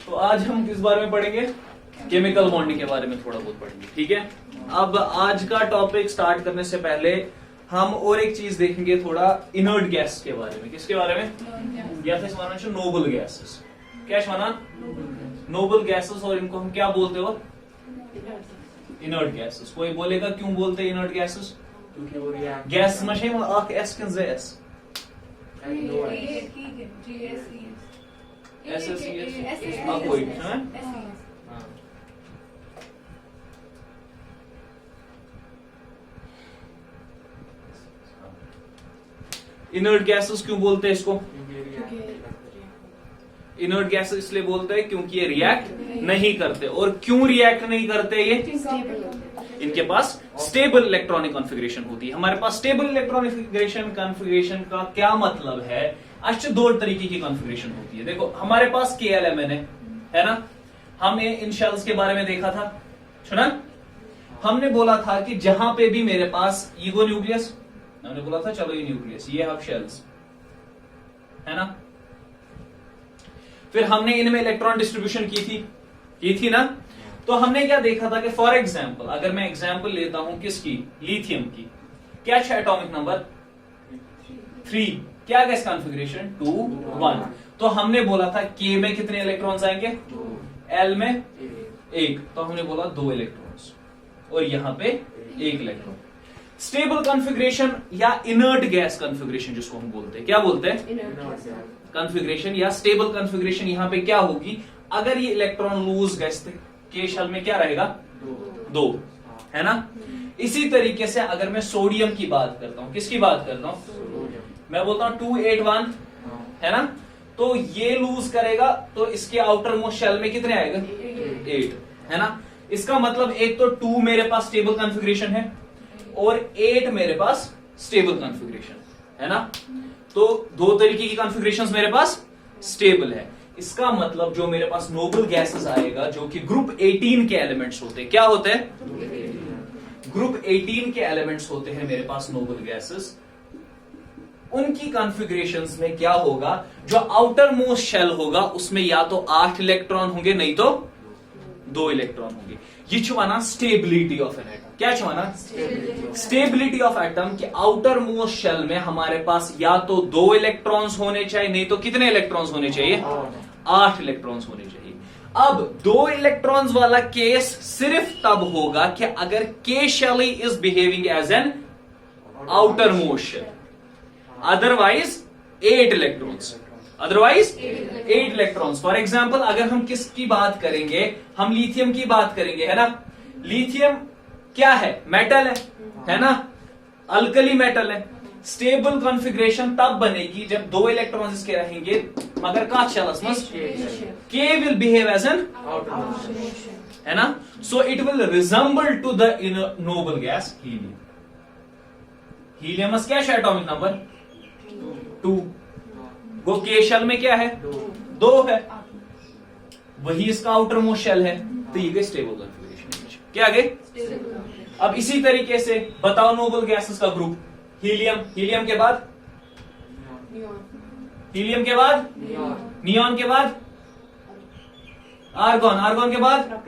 तो आज हम किस बारे में पढ़ेंगे? केमिकल बॉन्डिंग के बारे में थोड़ा बहुत पढ़ेंगे, ठीक है। अब आज का टॉपिक स्टार्ट करने से पहले हम और एक चीज देखेंगे थोड़ा इनर्ट गैस के बारे में। किसके बारे में? Noble gases. क्या माना? Noble gases. और इनको हम क्या बोलते हो? Inert gases. कोई बोलेगा क्यों बोलते हैं इनर्ट गैसेस? गैस मशे एस किन एस इनर्ट गैसेस क्यों बोलते हैं इसको? इनर्ट गैसेस इसलिए बोलते हैं क्योंकि ये रिएक्ट नहीं करते। और क्यों रिएक्ट नहीं करते? ये इनके पास स्टेबल इलेक्ट्रॉनिक कॉन्फ़िगरेशन होती है। हमारे पास स्टेबल इलेक्ट्रॉनिक कॉन्फ़िगरेशन का क्या मतलब है? अच्छे दो तरीके की कॉन्फ़िगरेशन होती है। देखो हमारे पास KLMN है ना। हमने इन शेल्स के बारे में देखा था, सुना? हमने बोला था कि जहां पे भी मेरे पास ईगो न्यूक्लियस, हमने बोला था चलो ये न्यूक्लियस, ये अब शेल्स है ना। फिर हमने इनमें इलेक्ट्रॉन डिस्ट्रीब्यूशन की थी ना। तो हमने क्या देखा था कि फॉर एग्जांपल अगर मैं एग्जांपल लेता हूं किसकी? लिथियम की। क्या है एटॉमिक नंबर? 3। क्या गैस कॉन्फ़िगरेशन? 2 1। तो हमने बोला था K में कितने इलेक्ट्रॉन्स आएंगे? L में 1। तो हमने बोला 2 इलेक्ट्रॉन्स और यहां पे 1 इलेक्ट्रॉन। स्टेबल कॉन्फ़िगरेशन या इनर्ट गैस कॉन्फ़िगरेशन जिसको हम बोलते हैं, क्या बोलते हैं? कॉन्फ़िगरेशन या स्टेबल कॉन्फ़िगरेशन यहां पे क्या होगी? अगर ये इलेक्ट्रॉन लूज गैस के शेल में क्या रहेगा? 2 है ना। इसी तरीके से अगर मैं सोडियम की बात करता हूं, किसकी बात करता हूं? मैं बोलता हूं 281 है ना। तो ये लूज करेगा तो इसके आउटर मोस्ट शेल में कितने आएगा? 8 है ना। इसका मतलब एक तो 2 मेरे पास स्टेबल कॉन्फ़िगरेशन है और 8 मेरे पास स्टेबल कॉन्फ़िगरेशन है ना। तो दो तरीके की कॉन्फ़िगरेशंस मेरे पास स्टेबल है। इसका मतलब जो मेरे पास नोबल गैसेस आएगा जो कि ग्रुप 18 के एलिमेंट्स होते हैं, क्या होते हैं? ग्रुप 18 के एलिमेंट्स होते हैं मेरे पास नोबल गैसेस। उनकी कॉन्फ़िगरेशंस में क्या होगा? जो आउटर मोस्ट शेल होगा उसमें या तो 8 इलेक्ट्रॉन होंगे नहीं तो 2 इलेक्ट्रॉन होंगे। ये छुआना स्टेबिलिटी ऑफ एन एटम। क्या छुआना? स्टेबिलिटी ऑफ एटम के आउटर मोस्ट शेल में हमारे पास या तो 2 इलेक्ट्रॉन्स होने चाहिए नहीं तो कितने इलेक्ट्रॉन्स होने चाहिए? 8 इलेक्ट्रॉन्स होने चाहिए। अब 2 इलेक्ट्रॉन्स वाला केस सिर्फ तब होगा कि अगर K shell is behaving as an outer most shell, otherwise 8 electrons. Otherwise 8 electrons. For example अगर हम किसकी बात करेंगे? हम लिथियम की बात करेंगे है ना। लिथियम क्या है? मेटल है ना। अल्कली मेटल है। स्टेबल कॉन्फ़िगरेशन तब बनेगी जब 2 इलेक्ट्रॉन्स इसके रहेंगे मगर का शेल्स में K will behave as an है ना। So it will resemble to the noble gas helium. Helium क्या है एटॉमिक नंबर? 2। वो K शेल में क्या है? 2 है। वही इसका आउटर मोस्ट शेल है। तो ये स्टेबल कॉन्फ़िगरेशन। क्या आगे? अब इसी तरीके से बताओ नोबल गैसेस का ग्रुप। हीलियम, हीलियम के बाद हीलियम के बाद नियॉन के बाद आर्गॉन, आर्गॉन के बाद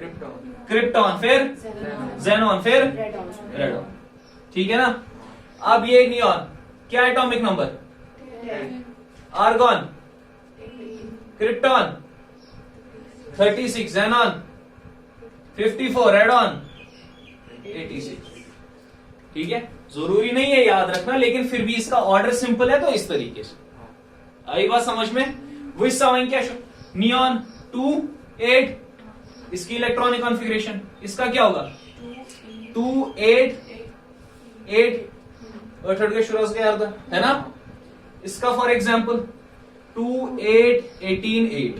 क्रिप्टॉन, फिर जेनॉन, फिर रेडॉन। ठीक है ना। अब ये नियॉन क्या atomic number? Argon, krypton 36, xenon 54, radon 86। ठीक है। जरूरी नहीं है याद रखना लेकिन फिर भी इसका ऑर्डर सिंपल है तो इस तरीके से आई बात समझ में। वो क्या? नियॉन 2 8, इसकी इलेक्ट्रॉनिक कॉन्फ़िगरेशन इसका क्या होगा? 2 8 8 और थर्ड के शुरू है ना। इसका फॉर एग्जाम्पल 2 8 18 8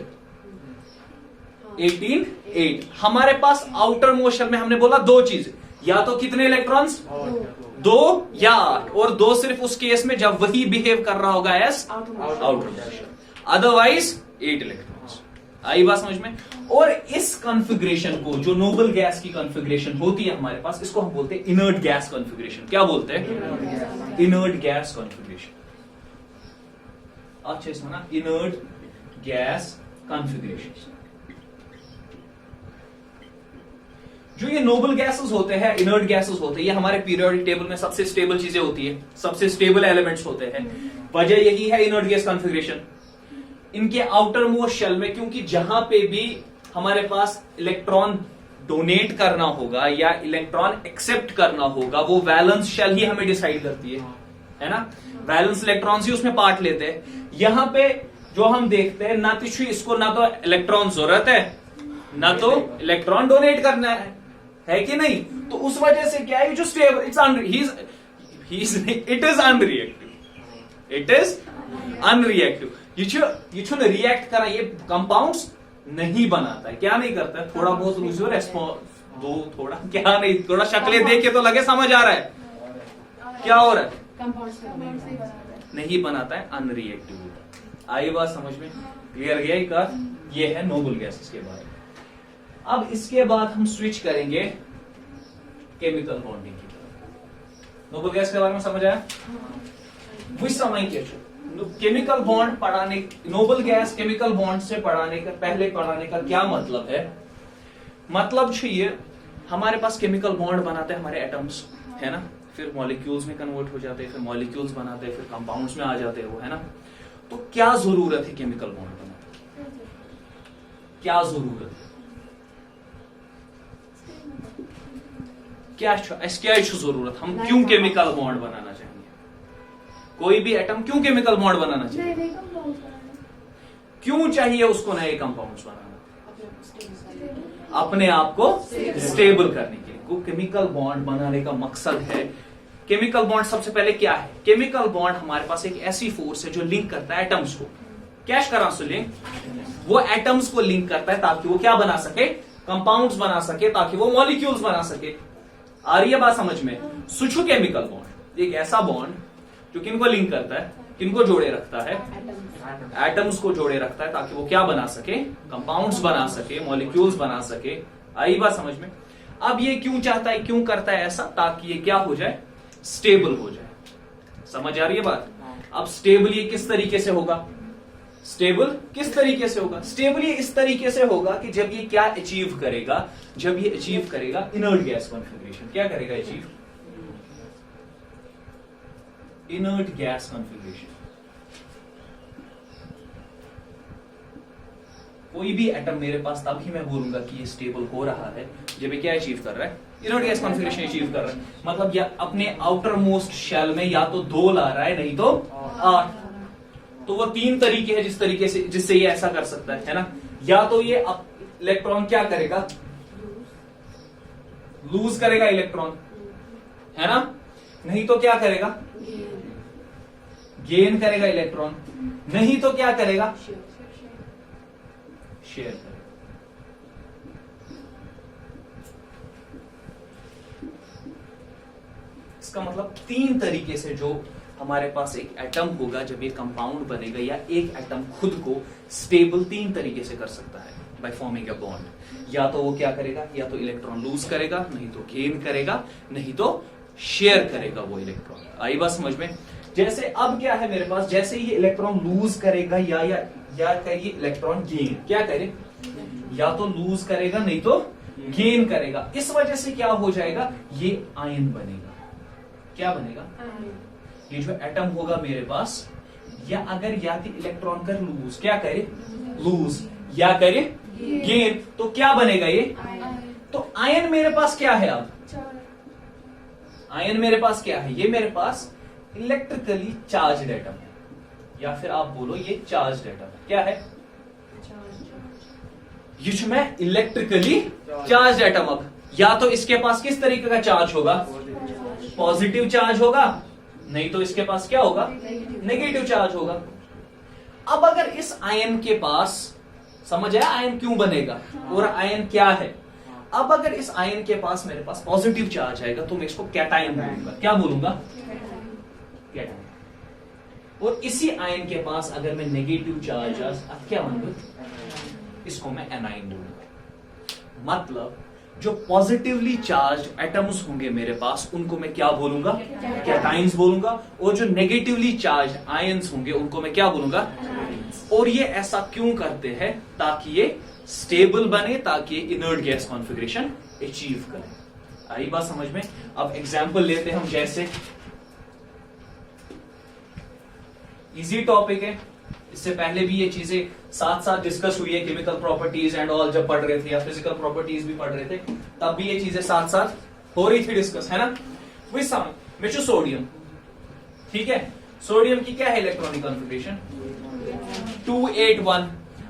18 8। हमारे पास आउटर मोशन में हमने बोला 2 चीजें, या तो कितने इलेक्ट्रॉन्स? 2 या 8। और 2 सिर्फ उस केस में जब वही बिहेव कर रहा होगा as outer motion, otherwise 8 electrons. आई बात समझ में। और इस कॉन्फ़िगरेशन को जो नोबल गैस की कॉन्फ़िगरेशन होती है हमारे पास, इसको हम बोलते हैं इनर्ट गैस कॉन्फ़िगरेशन। क्या बोलते हैं? Inert gas configuration. अच्छे से ना, इनर्ट गैस कॉन्फ़िगरेशन। जो ये नोबल गैसेस होते हैं, इनर्ट गैसेस होते हैं, ये हमारे पीरियोडिक टेबल में सबसे स्टेबल चीजें होती है, सबसे स्टेबल एलिमेंट्स होते हैं। वजह यही है इनर्ट गैस कॉन्फ़िगरेशन। इनके आउटर मोस्ट शेल में, क्योंकि जहां पे भी हमारे पास इलेक्ट्रॉन डोनेट करना होगा या इलेक्ट्रॉन एक्सेप्ट करना होगा, वो वैलेंस शेल ही हमें डिसाइड करती है ना। वैलेंस इलेक्ट्रॉन्स ही उसमें पार्ट लेते हैं। यहां पे जो हम देखते हैं, ना तो इसको ना तो इलेक्ट्रॉन जरूरत है, ना तो इलेक्ट्रॉन डोनेट करना है कि नहीं। तो उस वजह से क्या है, जो स्टेबल इट इज अनरिएक्टिव। ये रिएक्ट करा, ये कंपाउंड्स नहीं बनाता है। क्या नहीं करता है, थोड़ा बहुत रिस्पॉन्स दो, थोड़ा क्या नहीं, थोड़ा शक्लें देख के तो लगे समझ आ रहा है क्या हो रहा है। नहीं बनाता है, अनरिएक्टिव होता है। आई बात समझ में, क्लियर गया का। ये है नोबल गैसेस के बारे में। अब इसके बाद हम स्विच करेंगे केमिकल बॉन्डिंग की तरफ। नोबल गैस के बारे में समझ आया। वही समय के केमिकल बॉन्ड पढ़ाने, नोबल गैस केमिकल बॉन्ड से पहले पढ़ाने का क्या मतलब है। मतलब ये हमारे पास केमिकल बॉन्ड बनाते हैं हमारे एटम्स, है ना, फिर मॉलिक्यूल्स में कन्वर्ट हो जाते हैं, फिर मॉलिक्यूल्स बनाते हैं, फिर कंपाउंड्स में आ जाते हैं वो, है ना। तो क्या जरूरत है केमिकल बॉन्ड बनाने की, क्या जरूरत है, क्या जरूरत, हम क्यों केमिकल बॉन्ड बनाना चाहेंगे, कोई भी एटम क्यों केमिकल बॉन्ड बनाना चाहिए, क्यों चाहिए उसको नए कंपाउंड्स बनाना, अपने आप को स्टेबल करने के लिए। केमिकल बॉन्ड बनाने का मकसद है। केमिकल बॉन्ड सबसे पहले क्या है, केमिकल बॉन्ड हमारे पास एक ऐसी फोर्स है जो लिंक करता है एटम्स को, क्या करा सो लिंक, वो एटम्स को लिंक करता है ताकि वो क्या बना सके, कंपाउंड्स बना सके, ताकि वो मॉलिक्यूल्स बना सके। आ रही है बात समझ में। सुचो केमिकल बॉन्ड एक ऐसा बॉन्ड जो किनको लिंक करता है, किनको जोड़े रखता है, एटम्स को जोड़े रखता है ताकि वो क्या बना सके, कंपाउंड्स बना सके, मॉलिक्यूल्स बना सके। आई बात समझ में। अब ये क्यों चाहता है, क्यों करता है ऐसा, ताकि ये क्या हो जाए, स्टेबल हो जाए। समझ आ रही है बात। अब स्टेबल ये किस तरीके से होगा, स्टेबल किस तरीके से होगा, स्टेबल ये इस तरीके से होगा कि जब ये क्या अचीव करेगा, जब ये अचीव करेगा इनर्ट गैस कॉन्फ़िगरेशन। क्या करेगा अचीव, इनर्ट गैस कॉन्फ़िगरेशन। कोई भी एटम मेरे पास तभी मैं बोलूंगा कि ये स्टेबल हो रहा है जब ये क्या अचीव कर रहा है, इनर्ट गैस कॉन्फ़िगरेशन अचीव कर रहा है। मतलब या अपने आउटर मोस्ट शेल में या तो 2 ला रहा है, नहीं तो 8। तो वो 3 तरीके हैं जिस तरीके से, जिससे ये ऐसा कर सकता है ना। या तो ये इलेक्ट्रॉन क्या करेगा, लूज करेगा इलेक्ट्रॉन, है ना, नहीं तो क्या करेगा, गेन करेगा इलेक्ट्रॉन, नहीं तो क्या करेगा, शेयर करेगा। इसका मतलब 3 तरीके से जो हमारे पास एक एटम होगा जब ये कंपाउंड बनेगा, या एक एटम खुद को स्टेबल 3 तरीके से कर सकता है बाय फॉर्मिंग अ बॉन्ड। या तो वो क्या करेगा, या तो इलेक्ट्रॉन लूज करेगा, नहीं तो गेन करेगा, नहीं तो शेयर करेगा वो इलेक्ट्रॉन। आई बात समझ में। जैसे अब क्या है मेरे पास, जैसे ये इलेक्ट्रॉन लूज करेगा या करिए इलेक्ट्रॉन गेन, क्या करे, या तो लूज करेगा नहीं तो गेन करेगा। इस वजह से क्या हो जाएगा, ये आयन बनेगा। क्या बनेगा, ये जो एटम होगा मेरे पास, या अगर या तो इलेक्ट्रॉन कर लूज, क्या करे, लूज, या करे गेन, तो क्या बनेगा ये, तो आयन मेरे पास क्या है, अब आयन मेरे पास क्या है, ये मेरे पास इलेक्ट्रिकली चार्ज्ड एटम है, या फिर आप बोलो ये चार्ज्ड एटम है। क्या है, ये जो मैं इलेक्ट्रिकली चार्ज्ड एटम। अब या तो इसके पास किस तरीके का चार्ज होगा, पॉजिटिव चार्ज होगा, नहीं तो इसके पास क्या होगा, नेगेटिव चार्ज होगा। अब अगर इस आयन के पास, समझ आया आयन क्यों बनेगा और आयन क्या है। अब अगर इस आयन के पास मेरे पास पॉजिटिव चार्ज आएगा तो मैं इसको कैटायन बोलूंगा। क्या बोलूंगा, कैटायन। और इसी आयन के पास अगर मैं नेगेटिव चार्ज, अब क्या बोलूंगा, इसको मैं एनायन बोलूंगा। मतलब जो पॉजिटिवली चार्ज्ड एटम्स होंगे मेरे पास, उनको मैं क्या बोलूंगा, कैटायंस बोलूंगा। और जो नेगेटिवली चार्ज्ड आयंस होंगे उनको मैं क्या बोलूंगा, और ये ऐसा क्यों करते हैं? ताकि ये स्टेबल बने, ताकि ये इनर्ट गैस कॉन्फ़िगरेशन अचीव करे। आई बात समझ में? अब एग्जांपल लेते हैं हम, जैसे इजी टॉपिक है, इससे पहले भी ये चीजें साथ साथ डिस्कस हुई है, केमिकल प्रॉपर्टीज एंड ऑल जब पढ़ रहे थे, या फिजिकल प्रॉपर्टीज भी पढ़ रहे थे, तब भी ये चीजें साथ साथ हो रही थी डिस्कस, है ना? वही समझ में सोडियम, ठीक है, सोडियम की क्या है इलेक्ट्रॉनिक कॉन्फ़िगरेशन? 281।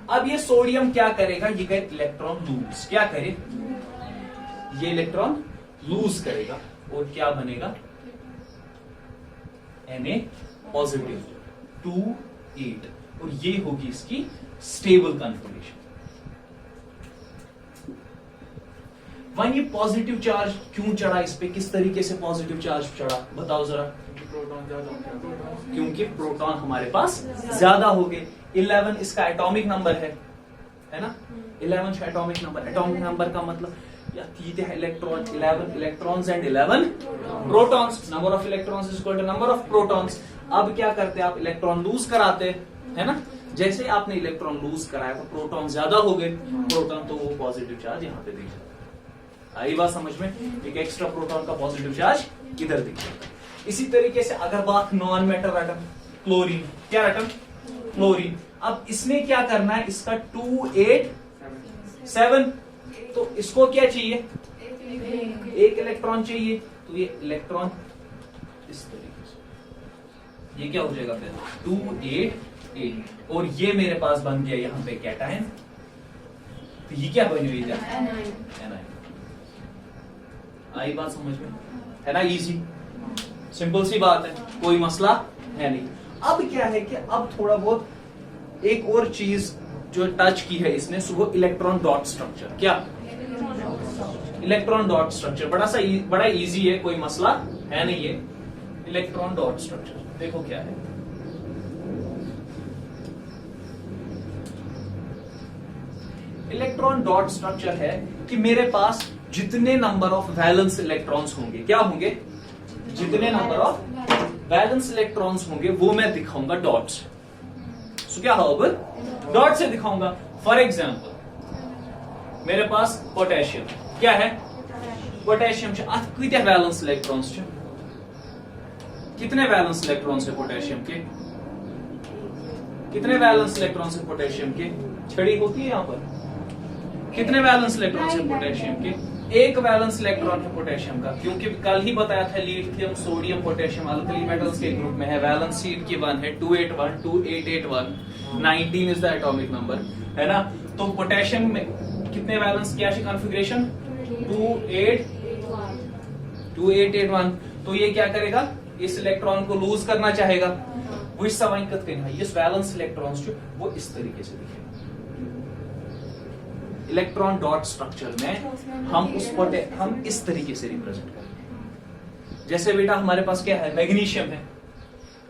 अब ये सोडियम क्या करेगा? ये करे इलेक्ट्रॉन लूज। क्या करे? ये इलेक्ट्रॉन लूज करेगा और क्या बनेगा? Na पॉजिटिव 28, और ये होगी इसकी स्टेबल कॉन्फ़िगरेशन। वहां ये पॉजिटिव चार्ज क्यों चढ़ा इस पे? किस तरीके से पॉजिटिव चार्ज चढ़ा बताओ जरा? क्योंकि प्रोटॉन हमारे पास ज्यादा हो गए। 11 इसका एटॉमिक नंबर है ना? 11 एटॉमिक नंबर। एटॉमिक नंबर का मतलब electron, 11 electrons and 11 protons. Number of electrons is equal to number of protons. अब क्या करते हैं आप? इलेक्ट्रॉन लूज कराते है ना? जैसे आपने इलेक्ट्रॉन लूज कराया तो प्रोटॉन ज्यादा हो गए, प्रोटॉन तो वो पॉजिटिव चार्ज यहाँ पे दिख जाता है। आई बात समझ में? एक एक्स्ट्रा प्रोटॉन का पॉजिटिव चार्ज इधर दिख जाता है। इसी तरीके से अगर बात नॉन मेटल एटम, क्लोरीन, क्या एटम? क्लोरीन। अब इसमें क्या करना है? इसका 287, तो इसको क्या चाहिए? एक इलेक्ट्रॉन चाहिए, तो ये इलेक्ट्रॉन इस तरीके से, ये क्या हो जाएगा फिर? 288, और ये मेरे पास बन गया यहां पे कैटायन, तो ये क्या बनी हुई है? एनायन। आई बात समझ में? है ना? इजी सिंपल सी बात है, कोई मसला है नहीं। अब क्या है कि अब थोड़ा बहुत एक और चीज जो टच की है इसने, वो इलेक्ट्रॉन डॉट स्ट्रक्चर। क्या? इलेक्ट्रॉन डॉट स्ट्रक्चर बड़ा इजी है, कोई मसला है नहीं है। इलेक्ट्रॉन डॉट स्ट्रक्चर देखो क्या है। इलेक्ट्रॉन डॉट स्ट्रक्चर है कि मेरे पास जितने नंबर ऑफ वैलेंस इलेक्ट्रॉन्स होंगे, क्या होंगे? जितने नंबर ऑफ वैलेंस इलेक्ट्रॉन्स होंगे वो मैं दिखाऊंगा डॉट्स। सो क्या होगा? डॉट से दिखाऊंगा। फॉर एग्जाम्पल मेरे पास पोटेशियम, क्या है? पोटेशियम कितने वैलेंस इलेक्ट्रॉन्स? कितने वैलेंस इलेक्ट्रॉन्स है पोटेशियम के? कितने वैलेंस इलेक्ट्रॉन्स है पोटेशियम के? छड़ी होती है यहां पर। कितने वैलेंस इलेक्ट्रॉन्स है पोटेशियम के? एक वैलेंस इलेक्ट्रॉन है पोटेशियम का, क्योंकि कल ही बताया था lithium, sodium, potassium alkali metals के ग्रुप में है। वैलेंस की 1 है, 281, 2881, 19 इज द एटॉमिक नंबर, है ना? तो पोटेशियम में कितने वैलेंस क्या है कॉन्फ़िगरेशन? 2881। तो ये क्या करेगा? इस इलेक्ट्रॉन को लूज करना चाहेगा, वो इस सवाइकत करना है। इस वैलेंस इलेक्ट्रॉन्स जो वो इस तरीके से दिखेगा। इलेक्ट्रॉन डॉट स्ट्रक्चर में हम इस तरीके से रिप्रेजेंट करेंगे। जैसे बेटा हमारे पास क्या है? मैग्नीशियम है।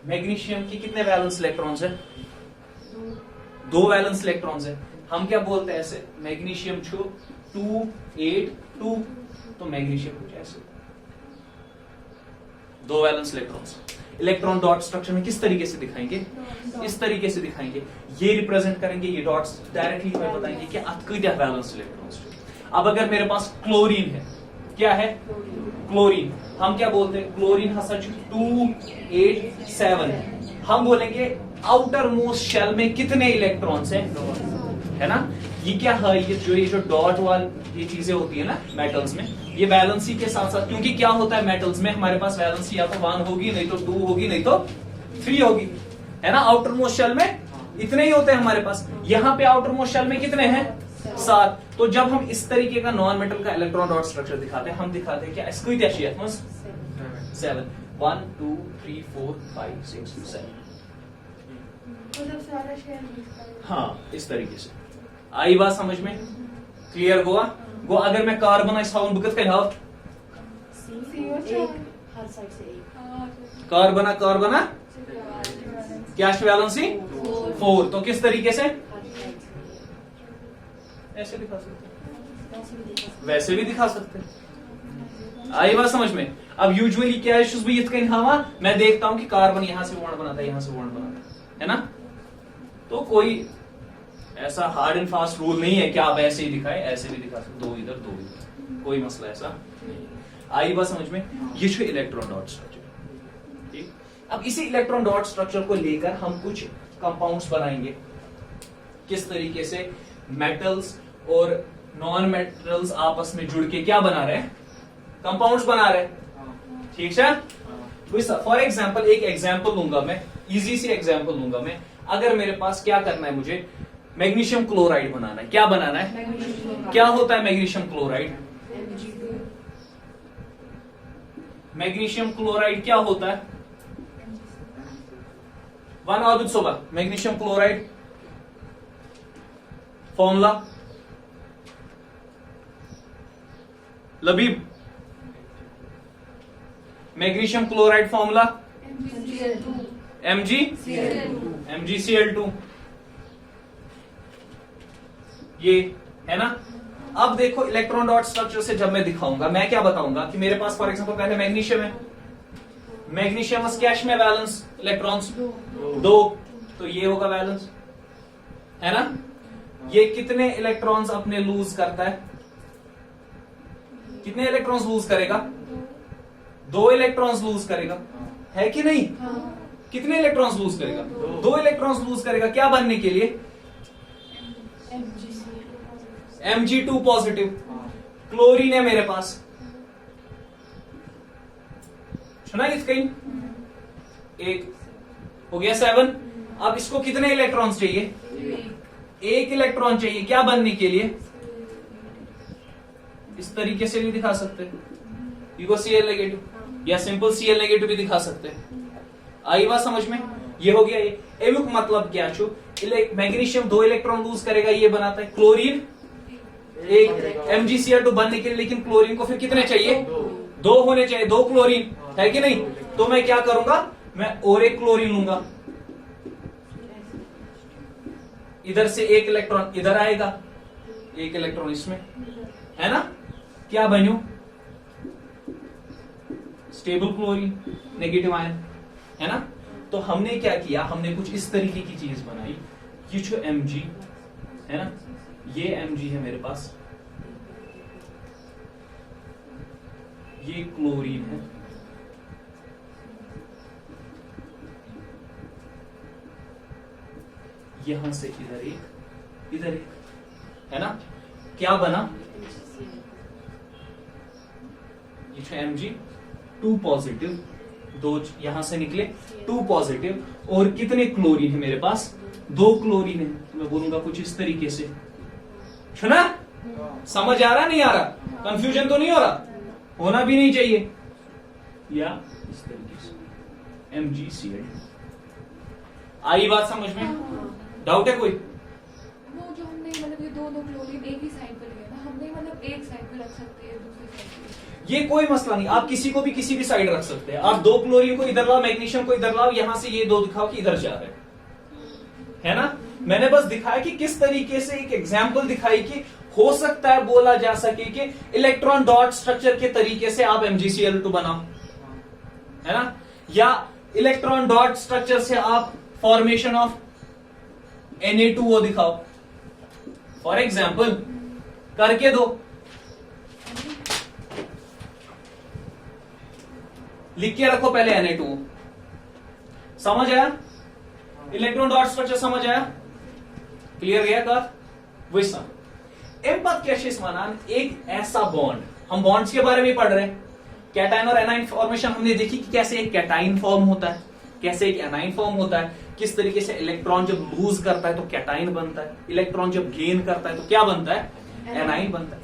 मैग्नीशियम की कितने वैलेंस इलेक्ट्रॉन्स है? 2 वैलेंस इलेक्ट्रॉन्स है। हम क्या बोलते हैं ऐसे? मैग्नीशियम 282, तो मैग्नीशियम कुछ ऐसे 2 valence electrons. Electron dot structure में किस तरीके से दिखाएंगे? इस तरीके से दिखाएंगे, ये रिप्रेजेंट करेंगे, ये डॉट्स डायरेक्टली हमें बताएंगे कि कितने वैलेंस इलेक्ट्रॉन्स। अब अगर मेरे पास क्लोरीन है, क्या है? क्लोरीन, हम क्या बोलते हैं? क्लोरीन सच 287, हम बोलेंगे आउटर मोस्ट शेल में कितने इलेक्ट्रॉन्स है ना? ये क्या है? ये जो डॉट वाली ये चीजें होती है ना मेटल्स में, ये वैलेंसी के साथ साथ, क्योंकि क्या होता है मेटल्स में हमारे पास वैलेंसी या तो 1 होगी, नहीं तो 2 होगी, नहीं तो 3 होगी, है ना? आउटर मोस्ट शेल में इतने ही होते हैं हमारे पास। यहाँ पे आउटर मोस्ट शेल में कितने हैं? 7। तो जब हम इस तरीके का नॉन मेटल का इलेक्ट्रॉन डॉट स्ट्रक्चर दिखाते हैं, हम दिखाते हैं क्या? इसको 7 1 2 3 4 5 6 7, हाँ इस तरीके से। आई बात समझ में? क्लियर हुआ? गो अगर मैं कार्बन बकत कर कार्बन क्या वैलेंसी 4, तो किस तरीके से? ऐसे दिखा सकते, वैसे भी दिखा सकते। आई बात समझ में? अब यूजुअली क्या है, मैं देखता हूं कि कार्बन यहां से बॉन्ड बनाता है, यहां से बॉन्ड बनाता है ना? तो कोई ऐसा हार्ड एंड फास्ट रूल नहीं है कि आप ऐसे ही दिखाए, ऐसे भी दिखा सकते, दो इधर दो इधर, कोई मसला ऐसा नहीं। आई बात समझ में? ये जो इलेक्ट्रॉन डॉट स्ट्रक्चर, ठीक। अब इसी इलेक्ट्रॉन डॉट स्ट्रक्चर को लेकर हम कुछ कंपाउंड्स बनाएंगे। किस तरीके से मेटल्स और नॉन मेटल्स आपस में जुड़ के क्या बना रहे हैं? कंपाउंड्स बना रहे हैं, ठीक है। फॉर एग्जाम्पल एक एग्जाम्पल लूंगा मैं, इजी सी एग्जाम्पल लूंगा मैं। अगर मेरे पास क्या करना है, मुझे मैग्नीशियम क्लोराइड बनाना है। क्या बनाना है? क्या होता है मैग्नीशियम क्लोराइड? मैग्नीशियम क्लोराइड क्या होता है? वन आबिद सोबा, मैग्नीशियम क्लोराइड फॉर्मूला लबीब, मैग्नीशियम क्लोराइड फॉर्मूला MgCl2, ये है ना। अब देखो इलेक्ट्रॉन डॉट स्ट्रक्चर से जब मैं दिखाऊंगा, मैं क्या बताऊंगा कि मेरे पास फॉर एग्जांपल पहले मैग्नीशियम है, मैग्नीशियम कैश में वैलेंस इलेक्ट्रॉन्स 2, तो ये होगा वैलेंस, है ना। ये कितने इलेक्ट्रॉन्स अपने लूज करता है? कितने इलेक्ट्रॉन्स लूज करेगा? 2 इलेक्ट्रॉन्स लूज करेगा, है कि नहीं? कितने इलेक्ट्रॉन्स लूज करेगा? 2 इलेक्ट्रॉन्स लूज करेगा। क्या बनने के लिए? Mg2 positive. क्लोरीन है मेरे पास, सुना कहीं? एक हो गया 7। अब इसको कितने इलेक्ट्रॉन्स चाहिए? 1 इलेक्ट्रॉन चाहिए। क्या बनने के लिए? इस तरीके से भी दिखा सकते हैं, Cl नेगेटिव, या सिंपल Cl नेगेटिव भी दिखा सकते हैं। आई बात समझ में? ये हो गया। ये एवुक मतलब क्या छो? मैग्नीशियम 2 इलेक्ट्रॉन लूज करेगा, ये बनाता है। क्लोरीन एक MgCl2 बनने के लिए, लेकिन क्लोरीन को फिर कितने चाहिए? 2 होने चाहिए, 2 क्लोरीन, है कि नहीं? तो मैं क्या करूंगा, मैं और एक क्लोरीन लूंगा, इधर से 1 इलेक्ट्रॉन इधर आएगा, 1 इलेक्ट्रॉन इसमें, है ना। क्या बनू? स्टेबल क्लोरीन, नेगेटिव आयन, है ना। तो हमने क्या किया, हमने कुछ इस तरीके की चीज बनाई। ये जो Mg है ना, ये Mg है मेरे पास, ये क्लोरीन है, यहां से इधर एक, इधर एक, है ना। क्या बना? ये जो Mg2 पॉजिटिव, 2 यहां से निकले 2 पॉजिटिव, और कितने क्लोरीन है मेरे पास? 2 क्लोरीन है। तो मैं बोलूंगा कुछ इस तरीके से, सुना? समझ आ रहा नहीं आ रहा? कंफ्यूजन तो नहीं हो रहा? होना भी नहीं चाहिए। या इस तरीके से MgCl। आई बात समझ में? डाउट है कोई? वो जो हमने मतलब ये दो क्लोरीन एक ही साइड पर लिया ना, हमने मतलब एक साइड पे रख सकते हैं, दूसरी साइड पे। ये कोई मसला नहीं, आप किसी को भी किसी भी साइड रख सकते हैं। आप 2 क्लोरीन को इधर लाओ, मैग्नीशियम को इधर लाओ, यहां से ये 2 दिखाओ कि इधर जा रहे हैं, है ना। मैंने बस दिखाया कि किस तरीके से, एक एग्जांपल दिखाई कि हो सकता है बोला जा सके कि इलेक्ट्रॉन डॉट स्ट्रक्चर के तरीके से आप MgCl2 बनाओ, है ना, या इलेक्ट्रॉन डॉट स्ट्रक्चर से आप फॉर्मेशन ऑफ Na2O दिखाओ, फॉर एग्जाम्पल करके दो, लिख के रखो पहले Na2O। समझ आया? इलेक्ट्रॉन डॉट स्ट्रक्चर समझ आया? क्लियर गया का? वैसा एम्पथ कैशिस मानान एक ऐसा बॉन्ड, हम बॉन्ड्स के बारे में पढ़ रहे हैं, कैटाइन और एनाइन फॉर्मेशन हमने देखी कि कैसे एक कैटाइन फॉर्म होता है, कैसे एक एनाइन फॉर्म होता है, किस तरीके से इलेक्ट्रॉन जब लूज करता है तो कैटाइन बनता है, इलेक्ट्रॉन जब गेन करता है तो क्या बनता है? एनाइन बनता है।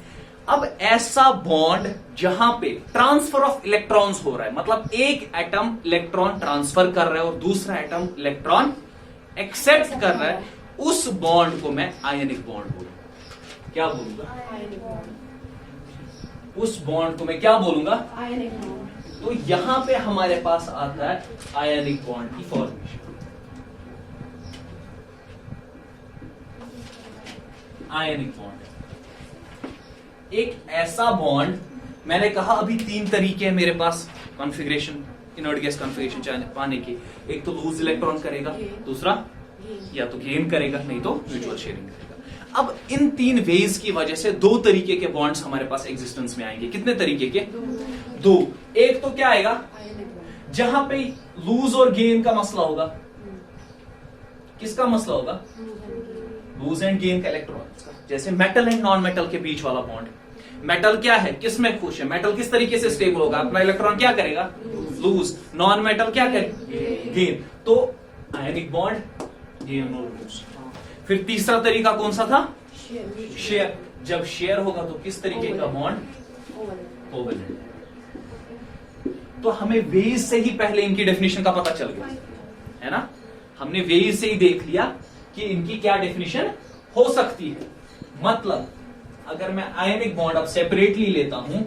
अब ऐसा बॉन्ड जहां पे ट्रांसफर ऑफ इलेक्ट्रॉन्स हो रहा है, मतलब एक एटम इलेक्ट्रॉन ट्रांसफर कर रहा है और दूसरा एटम इलेक्ट्रॉन एक्सेप्ट कर रहा है, उस बॉन्ड को मैं आयनिक बॉन्ड बोलूंगा। क्या बोलूंगा? उस बॉन्ड को मैं क्या बोलूंगा? Ionic bond. तो यहां पे हमारे पास आता है आयनिक बॉन्ड की फॉर्मेशन। आयनिक बॉन्ड एक ऐसा बॉन्ड, मैंने कहा अभी 3 तरीके हैं मेरे पास कॉन्फ़िगरेशन, इनर्ट गैस कॉन्फ़िगरेशन पाने के। एक तो लूज इलेक्ट्रॉन करेगा, दूसरा या तो गेन करेगा, नहीं तो म्यूचुअल शेयरिंग करेगा। अब इन 3 वेज की वजह से 2 तरीके के बॉन्ड्स हमारे पास एग्जिस्टेंस में आएंगे। कितने तरीके के? 2। एक तो क्या आएगा जहां पे लूज और गेन का मसला होगा। किसका मसला होगा? लूज एंड गेन का, इलेक्ट्रॉन्स का। जैसे मेटल एंड नॉन मेटल के बीच वाला बॉन्ड। मेटल क्या है, किस में खुश है? मेटल किस तरीके से स्टेबल होगा? अपना इलेक्ट्रॉन क्या करेगा? लूज। नॉन मेटल क्या करेगा? गेन। तो आयनिक बॉन्ड, गेन और लूज। फिर तीसरा तरीका कौन सा था? शेयर। जब शेयर होगा तो किस तरीके का बॉन्ड? कोवेलेंट। तो हमें वेज से ही पहले इनकी डेफिनेशन का पता चल गया है ना। हमने वेज से ही देख लिया कि इनकी क्या डेफिनेशन हो सकती है। मतलब अगर मैं आयनिक बॉन्ड अब सेपरेटली लेता हूं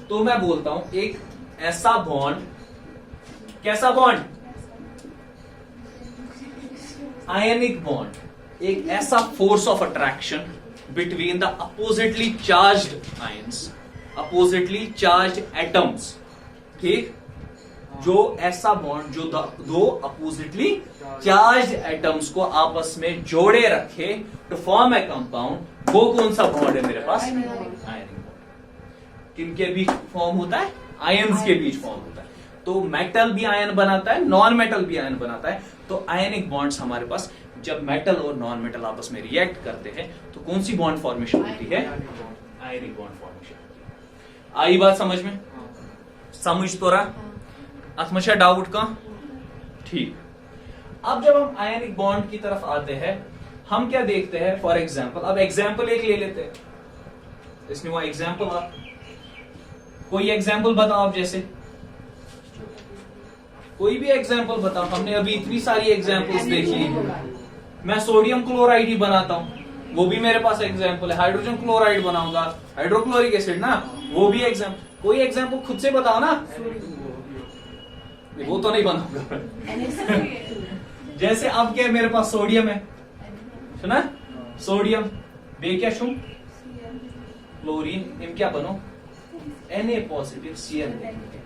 तो मैं बोलता हूं एक ऐसा बॉन्ड, कैसा बॉन्ड? आयनिक बॉन्ड, एक ऐसा force of attraction between the oppositely charged ions, oppositely charged atoms. ठीक, जो ऐसा बॉन्ड जो दो अपोजिटली चार्ज्ड एटम्स को आपस में जोड़े रखे टू फॉर्म ए कंपाउंड, वो कौन सा बॉन्ड है मेरे पास? Ionic bond. किनके बीच फॉर्म होता है? आयंस के बीच फॉर्म होता है। तो मेटल भी आयन बनाता है, नॉन मेटल भी आयन बनाता है। तो आयनिक बॉन्ड्स हमारे पास, जब मेटल और नॉन मेटल आपस में रिएक्ट करते हैं तो कौन सी बॉन्ड फॉर्मेशन होती है? Ionic bond formation. आई बात समझ में? समझ तो रहा? अथमशा डाउट का? ठीक। अब जब हम आयनिक बॉन्ड की तरफ आते हैं, हम क्या देखते हैं? फॉर एग्जाम्पल, अब एग्जाम्पल एक ले लेते हैं। इसमें वो एग्जाम्पल, कोई एग्जाम्पल बताओ आप। जैसे कोई भी एग्जाम्पल बताओ। हमने अभी इतनी सारी एग्जाम्पल्स देखी। मैं सोडियम क्लोराइड ही बनाता हूं, वो भी मेरे पास एग्जाम्पल है। हाइड्रोजन क्लोराइड बनाऊंगा, हाइड्रोक्लोरिक एसिड ना, वो भी एग्जाम्पल। कोई एग्जाम्पल खुद से बताओ ना। वो तो नहीं बनाऊंगा। जैसे अब क्या मेरे पास सोडियम है, सुना? सोडियम बे क्या शुम क्लोरीन, क्या बनो? Na positive Cl negative.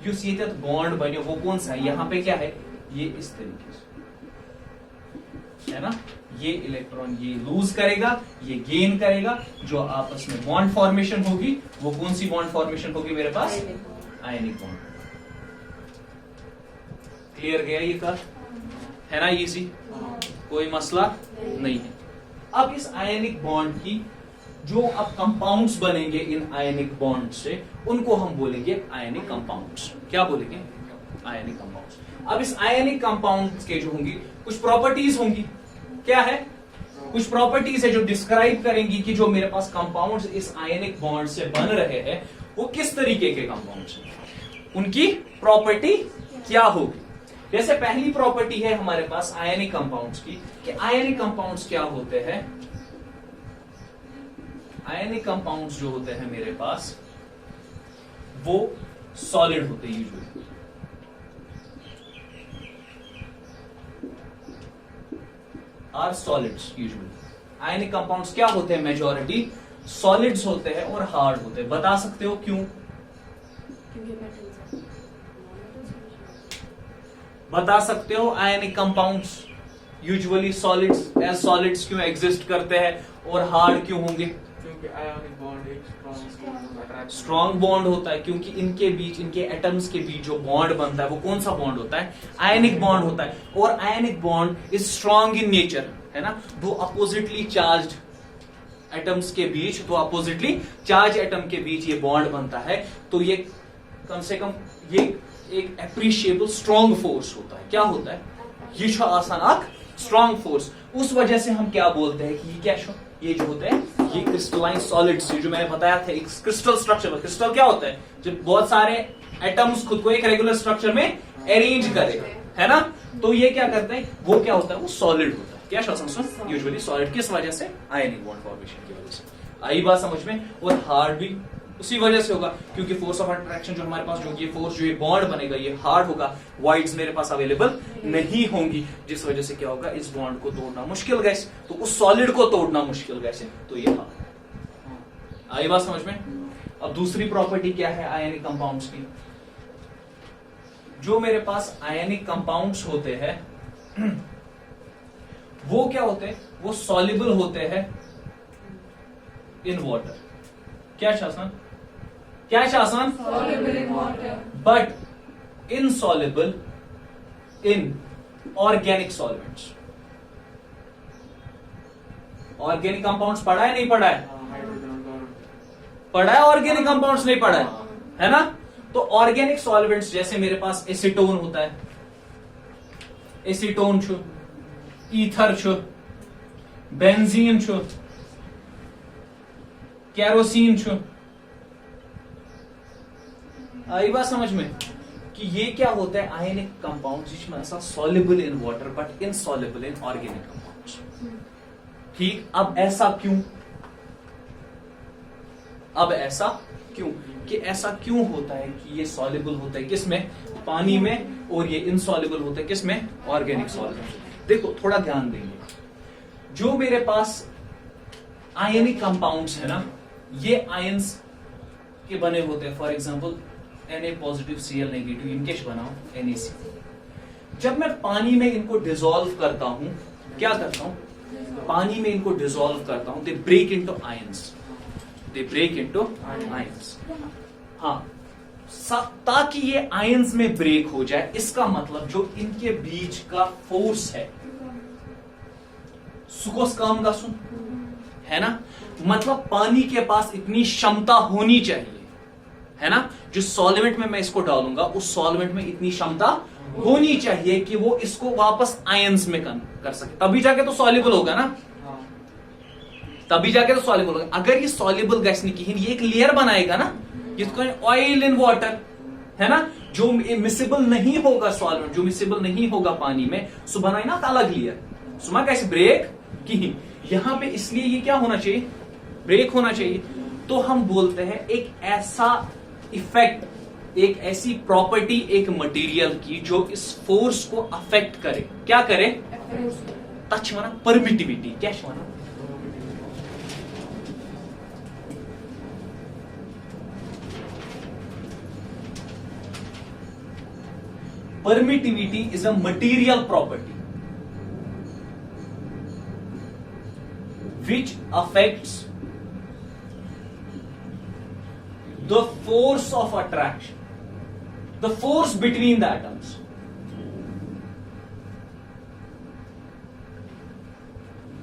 जो सीधे बॉन्ड बने वो कौन सा है? यहां पे क्या है? ये इस तरीके से है ना। ये इलेक्ट्रॉन ये लूज करेगा, ये गेन करेगा। जो आपस में बॉन्ड फॉर्मेशन होगी वो कौन सी बॉन्ड फॉर्मेशन होगी मेरे पास? Ionic bond. क्लियर गया ये का? है ना इजी? कोई मसला नहीं है। अब इस आयनिक बॉन्ड की जो अब कंपाउंड्स बनेंगे इन आयनिक बॉन्ड से, उनको हम बोलेंगे आयनिक कंपाउंड्स। क्या बोलेंगे? Ionic compounds. अब इस आयनिक कंपाउंड्स के जो होंगी कुछ प्रॉपर्टीज होंगी। क्या है? कुछ प्रॉपर्टीज है जो डिस्क्राइब करेंगी कि जो मेरे पास कंपाउंड्स इस आयनिक बॉन्ड से बन रहे हैं वो किस तरीके के कंपाउंड्स हैं, उनकी प्रॉपर्टी क्या होगी। जैसे पहली प्रॉपर्टी है हमारे पास आयनिक कंपाउंड्स की कि आयनिक कंपाउंड्स क्या होते हैं। आयनिक कंपाउंड्स जो होते हैं मेरे पास वो सॉलिड होते हैं usually. Are solids usually. Ionic compounds क्या होते हैं? मेजॉरिटी सॉलिड्स होते हैं और हार्ड होते हैं। बता सकते हो क्यों? बता सकते हो ionic compounds usually solids as solids क्यों एग्जिस्ट करते हैं और हार्ड क्यों होंगे? क्योंकि आयनिक बॉन्ड एक स्ट्रॉन्ग बॉन्ड होता है, क्योंकि इनके बीच, इनके एटम्स के बीच जो बॉन्ड बनता है वो कौन सा बॉन्ड होता है? आयनिक बॉन्ड होता है। और ionic bond is strong in nature, है ना। दो अपोजिटली चार्ज्ड एटम्स के बीच, दो अपोजिटली चार्ज एटम के बीच ये बॉन्ड बनता है, तो ये कम से कम ये एक एप्रिशिएबल स्ट्रॉन्ग फोर्स होता है। क्या होता है? ये जो आसान स्ट्रॉन्ग फोर्स। उस वजह से हम क्या बोलते हैं कि ये क्या ये जो होते हैं ये क्रिस्टलाइन सॉलिड्स, जो मैंने बताया था एक क्रिस्टल स्ट्रक्चर। क्रिस्टल क्या होता है? जब बहुत सारे एटम्स खुद को एक रेगुलर स्ट्रक्चर में अरेंज करे, है ना। तो ये क्या करते हैं? वो क्या होता है? वो सॉलिड होता है। क्या शासन? Usually solid. किस वजह से? आयनिक बॉन्ड फॉर्मेशन की वजह से। आई बात समझ में? और हार्ड भी उसी वजह से होगा, क्योंकि फोर्स ऑफ अट्रैक्शन जो हमारे पास, जो ये फोर्स, जो ये बॉन्ड बनेगा ये हार्ड होगा। वाइड्स मेरे पास अवेलेबल नहीं होंगी, जिस वजह से क्या होगा? इस बॉन्ड को तोड़ना मुश्किल गैस, तो उस सॉलिड को तोड़ना मुश्किल गैस है, तो ये हार्ड। आई बात समझ में? अब दूसरी प्रॉपर्टी क्या है आयनिक कंपाउंड्स की? जो मेरे पास आयनिक कंपाउंड्स होते हैं वो क्या होते हैं, वो सॉल्युबल होते हैं इन वाटर. क्या शासन, क्या शासन, soluble in water. But insoluble in organic solvents. Organic compounds पढ़ा है नहीं पढ़ा है, हाइड्रोजन कार्बन. पढ़ा है ऑर्गेनिक कंपाउंड्स नहीं पढ़ा है ना. तो ऑर्गेनिक सॉल्वेंट्स जैसे मेरे पास एसीटोन होता है, एसीटोन छु, ईथर छु, बेंजीन छु, कैरोसिन छु. आई बात समझ में कि ये क्या होता है, आयनिक कंपाउंड्स जिसमें ऐसा soluble in water but insoluble in organic compounds. ठीक, अब ऐसा क्यों, अब ऐसा क्यों, कि ऐसा क्यों होता है कि ये सॉल्युबल होता है किसमें, पानी में, और ये इनसॉल्युबल होता है किसमें, ऑर्गेनिक सॉल्वेंट. देखो थोड़ा ध्यान देंगे, जो मेरे पास आयनिक कंपाउंड्स है ना, ये आयंस के बने होते हैं. For example Na positive Cl negative, इनके बनाओ NaC. जब मैं पानी में इनको डिसॉल्व करता हूं, क्या करता हूं, पानी में इनको डिसॉल्व करता हूं, they break into ions, they break into ions. हाँ, ताकि ये आयंस में ब्रेक हो जाए, इसका मतलब जो इनके बीच का फोर्स है सुकोस काम का सुन है ना, मतलब पानी के पास इतनी क्षमता होनी चाहिए, है ना. जो सॉल्वेंट में मैं इसको डालूंगा, उस सॉल्वेंट में इतनी क्षमता होनी चाहिए कि वो इसको वापस आयंस में कर सके, तभी जाके तो सॉल्युबल होगा ना, तभी जाके तो सॉल्युबल होगा. अगर ये सॉल्युबल गैस नहीं की, ये एक लेयर बनाएगा ना, जिसको ऑयल इन वाटर, है ना, जो मिसिबल नहीं होगा सॉल्वेंट, जो मिसिबल नहीं होगा पानी में, सो बनाए ना अलग लेयर, सुमा कैसे ब्रेक की. यहां पे इसलिए ये क्या होना चाहिए, ब्रेक होना चाहिए. तो हम बोलते हैं एक ऐसा इफेक्ट, एक ऐसी प्रॉपर्टी एक मटेरियल की जो इस फोर्स को अफेक्ट करे. क्या करे, टच माना परमिटिविटी, क्या माना, permittivity is a material property which affects the force of attraction, the force between the atoms.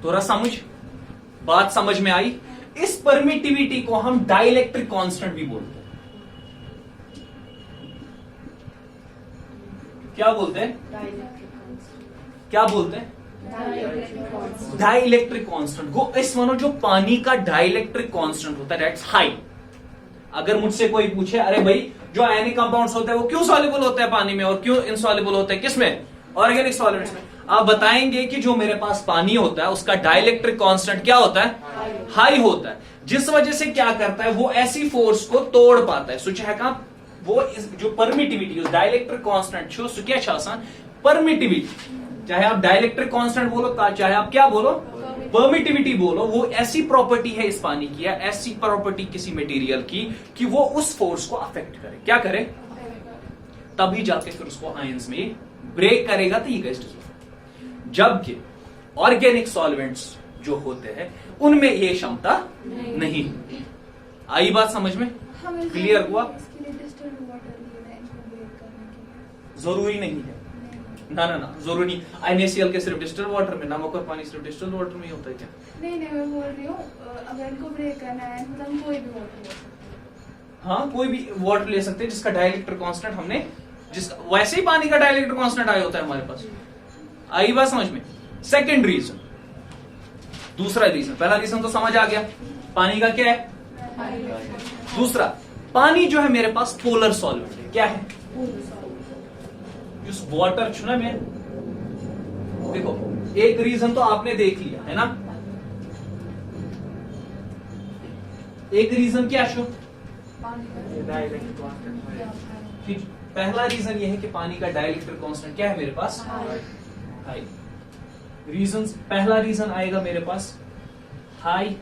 थोड़ा समझ, बात समझ में आई. इस परमिटिविटी को हम डाइलेक्ट्रिक कांस्टेंट भी बोलते हैं. क्या बोलते हैं, क्या बोलते हैं, डाइलेक्ट्रिक कांस्टेंट. गो इस मानो जो पानी का डाइलेक्ट्रिक कांस्टेंट होता है, दैट्स हाई. अगर मुझसे कोई पूछे, अरे भाई जो आयनिक कंपाउंड्स होते हैं वो क्यों सॉल्युबल होते हैं पानी में और क्यों इनसॉल्युबल होते हैं किसमें, ऑर्गेनिक सॉल्वेंट्स में, आप बताएंगे कि जो मेरे पास पानी होता है उसका डाइलेक्ट्रिक कांस्टेंट क्या होता है, हाई होता है, जिस वजह से क्या करता है, वो ऐसी फोर्स को तोड़ पाता है. सुच है का वो जो परमिटिविटी, उस डाइलेक्ट्रिक कांस्टेंट छो सु क्या शासन, परमिटिविटी, चाहे आप डाइलेक्ट्रिक कांस्टेंट बोलो, चाहे आप क्या बोलो, परमिटिविटी बोलो, वो ऐसी प्रॉपर्टी है इस पानी की, या ऐसी प्रॉपर्टी किसी मटेरियल की कि वो उस फोर्स को अफेक्ट करे. क्या करे, तभी जाके फिर उसको आयंस में ब्रेक करेगा. तो ये गैस, जबकि ऑर्गेनिक सॉल्वेंट्स जो होते हैं उनमें ये क्षमता नहीं. आई बात समझ में, क्लियर हुआ. जरूरी नहीं है, ना ना ना, जरूरी नहीं. NaCl के सिर्फ डिस्टिल्ड वाटर में, नमक और पानी सिर्फ डिस्टिल्ड वाटर में ही होता है क्या, नहीं मैं बोल रही हूँ अगर इनको ब्रेक करना है मतलब कोई भी वाटर ले सकते. हाँ, कोई भी वाटर ले सकते हैं जिसका डाइलेक्ट्रिक कांस्टेंट हमने, जिसका वैसे ही पानी का डाइलेक्ट्रिक कांस्टेंट आया होता है हमारे पास. आई बात समझ में. सेकंड रीजन, दूसरा रीजन, पहला रीजन तो समझ आ गया, पानी का क्या है. दूसरा, पानी जो है मेरे पास पोलर सॉल्वेंट है. क्या है, उस वाटर चुना में, देखो एक रीजन तो आपने देख लिया है ना, एक रीजन क्या शो, डाइलेक्ट्रिक कांस्टेंट. पहला रीजन ये है कि पानी का डाइलेक्ट्रिक कांस्टेंट क्या है मेरे पास, हाई. रीजन, पहला रीजन आएगा मेरे पास high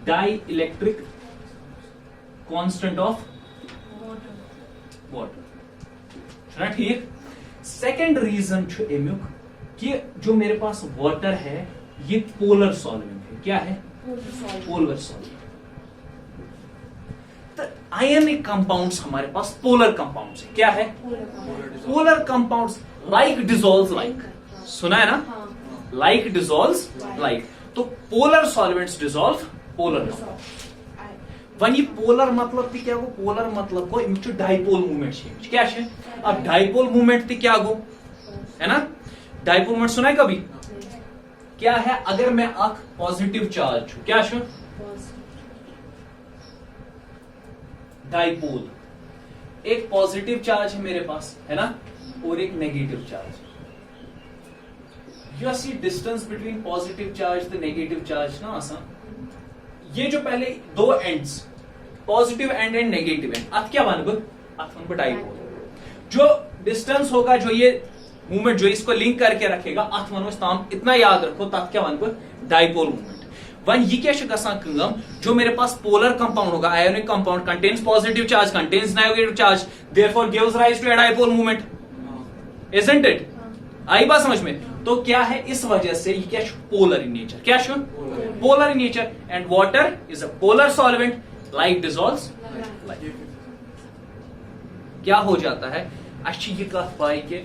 dielectric constant of water. ठीक. सेकंड रीजन छो एम्युक कि जो मेरे पास वाटर है ये पोलर सॉल्वेंट है। क्या है? Polar solvent. तो आयनिक कंपाउंड्स हमारे पास पोलर कंपाउंड्स है। क्या है? Polar compounds like dissolves like. सुना है ना? Like dissolves like. तो polar solvents dissolve polar compound. वन ये पोलर मतलब थी क्या? वो पोलर मतलब को इम डाइपोल मूवमेंट क्या है? अब डाइपोल मूवमेंट थी क्या गो, है ना? डाइपोल मूवमेंट सुना है कभी? क्या है? अगर मैं अख पॉजिटिव चार्ज हूं, क्या है? डाइपोल, एक पॉजिटिव चार्ज है मेरे पास, है ना, और एक negative charge. You see distance between positive charge the negative charge ना आसान। ये जो पहले दो ends, positive end and negative end, अत क्या बन डाइपोल। जो डिस्टेंस होगा, जो ये मूवमेंट जो इसको लिंक करके रखेगा, अत वन ताम इतना याद रखो, तथ क्या वन डाइपोल मूवमेंट। वन ये क्या कम, जो मेरे पास पोलर कंपाउंड होगा, ionic compound contains positive charge, contains negative charge, therefore gives rise to a dipole movement, isn't it? आई बात समझ में? तो क्या है, इस वजह से ये क्या पोलर इन नेचर। क्या polar in nature. And water is a polar solvent, like dissolves like. क्या हो जाता है, अच्छी ये कथ पाई के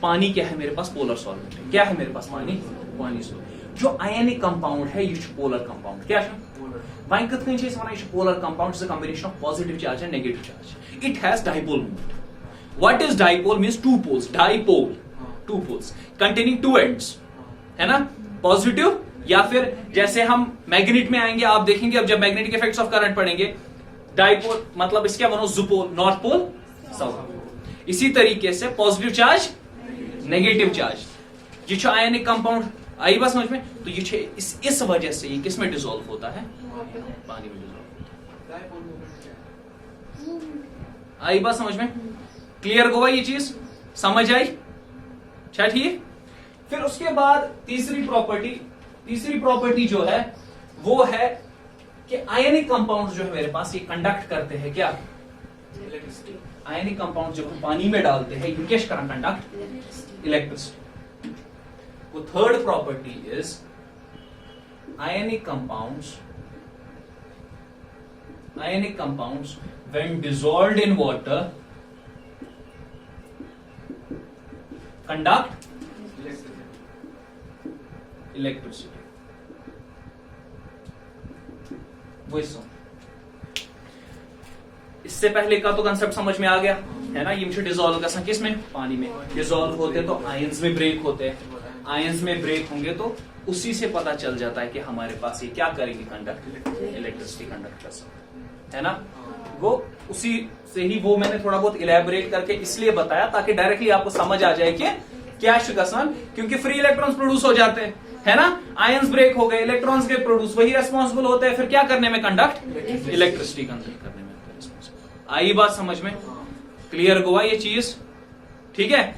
पानी क्या है मेरे पास? पोलर सॉल्वेंट है। क्या है मेरे पास? पानी जो आयनिक कंपाउंड है ये पोलर कंपाउंड। क्या वहीं कथ कन polar compound is a combination of positive charge and negative charge. It has dipole movement. What is dipole? Means two poles. Dipole, two poles containing two ends, है ना, positive, या फिर जैसे हम मैग्नेट में आएंगे, आप देखेंगे अब जब मैग्नेटिक इफेक्ट्स ऑफ करंट पढ़ेंगे, डाइपोल मतलब इसका बनो जुपोल, नॉर्थ पोल, साउथ पोल। इसी तरीके से पॉजिटिव चार्ज, नेगेटिव चार्ज, ये आयनिक कंपाउंड। आई बात समझ में? तो ये इस वजह से ये किस में डिसॉल्व होता है? पानी में डिसॉल्व। आई बात समझ में? क्लियर हुआ ये चीज? समझ आई? अच्छा ठीक। फिर उसके बाद तीसरी प्रॉपर्टी जो है वो है कि आयनिक कंपाउंड जो है मेरे पास ये कंडक्ट करते हैं क्या? इलेक्ट्रिसिटी। आयनिक कंपाउंड जब हम पानी में डालते हैं ये क्या करना? Conduct electricity. वो third property is ionic compounds when dissolved in water conduct electricity. वो इससे पहले का तो कंसेप्ट समझ में आ गया है ना? ये डिसॉल्व कर किस में? पानी में। डिसॉल्व होते तो आयंस में ब्रेक होते हैं, आयंस में ब्रेक होंगे तो उसी से पता चल जाता है कि हमारे पास ये क्या करेंगे? कंडक्ट, इलेक्ट्रिसिटी कंडक्ट कर सकते, है ना? वो उसी से ही वो मैंने थोड़ा बहुत इलेबोरेट करके इसलिए बताया ताकि डायरेक्टली आपको समझ आ जाए कि क्या शिकसन, क्योंकि फ्री इलेक्ट्रॉन्स प्रोड्यूस हो जाते हैं, है ना? आयंस ब्रेक हो गए, इलेक्ट्रॉन्स के प्रोड्यूस, वही रेस्पॉन्सिबल होते हैं फिर क्या करने में? कंडक्ट, इलेक्ट्रिसिटी कंडक्ट करने में। आई बात समझ में? क्लियर हुआ ये चीज? ठीक है।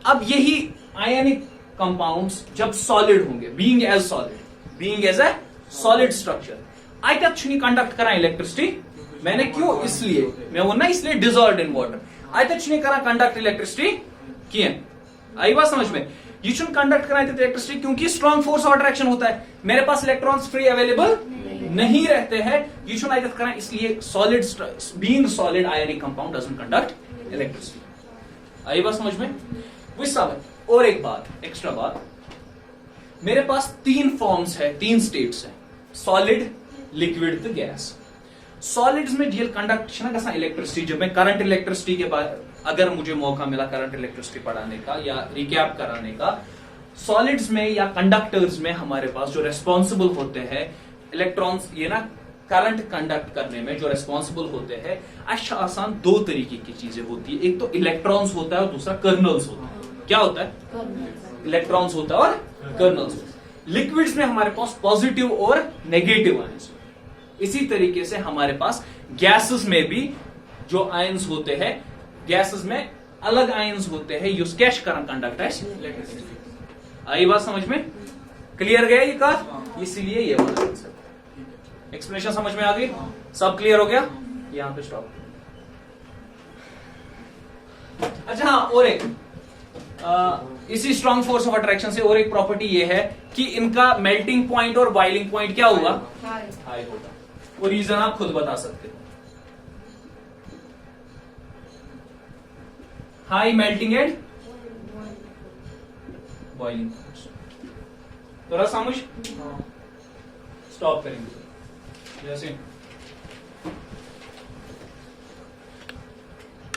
अब यही आयनिक कंपाउंड्स जब सॉलिड होंगे, being as a solid structure, आई तक कंडक्ट करा इलेक्ट्रिसिटी। मैंने क्यों? इसलिए मैं वो ना, इसलिए डिसॉल्व्ड इन वाटर, आई तक करा कंडक्ट इलेक्ट्रिसिटी किए। आई बात समझ में? ये शुड कंडक्ट करा इलेक्ट्रिसिटी क्योंकि स्ट्रॉन्ग फोर्स ऑफ अट्रैक्शन होता है, मेरे पास इलेक्ट्रॉन्स फ्री अवेलेबल नहीं रहते हैं। ये शुड आई तक करा, इसलिए solid, being solid ionic compound doesn't conduct electricity. आई बात समझ में? और एक बात, एक्स्ट्रा बात, मेरे पास तीन फॉर्म्स है, तीन स्टेट्स है, सॉलिड, लिक्विड तो गैस। सॉलिड्स में जेल कंडक्ट ना इलेक्ट्रिसिटी, जब मैं करंट इलेक्ट्रिसिटी के बाद अगर मुझे मौका मिला करंट इलेक्ट्रिसिटी पढ़ाने का या रिकैप कराने का, सॉलिड्स में या कंडक्टर्स में हमारे पास जो रेस्पॉन्सिबल होते हैं इलेक्ट्रॉन्स, ये ना करंट कंडक्ट करने में जो रेस्पॉन्सिबल होते हैं, अच्छा आसान दो तरीके की चीजें होती है, एक तो इलेक्ट्रॉन्स होता है और दूसरा कर्नल्स होता है। क्या होता है? इलेक्ट्रॉन्स होता है और कर्नल्स। लिक्विड्स में हमारे पास पॉजिटिव और नेगेटिव आयंस। इसी तरीके से हमारे पास गैसेस में भी जो आयंस होते हैं, गैसेस में अलग आयंस होते हैं, यूज कैश करंट कंडक्ट है इलेक्ट्रिसिटी। आई बात समझ में? क्लियर गया ये का? इसलिए ये वाला कंसेप्ट, एक्सप्लेनेशन समझ में आ गई? सब क्लियर हो गया? यहां पे स्टॉप। अच्छा हाँ, और एक इसी स्ट्रॉन्ग फोर्स ऑफ अट्रैक्शन से और एक प्रॉपर्टी ये है कि इनका मेल्टिंग पॉइंट और बॉइलिंग पॉइंट क्या होगा, हाई होगा। वो रीजन आप खुद बता सकते हो। High melting and boiling point. तो समझ, स्टॉप करेंगे जैसे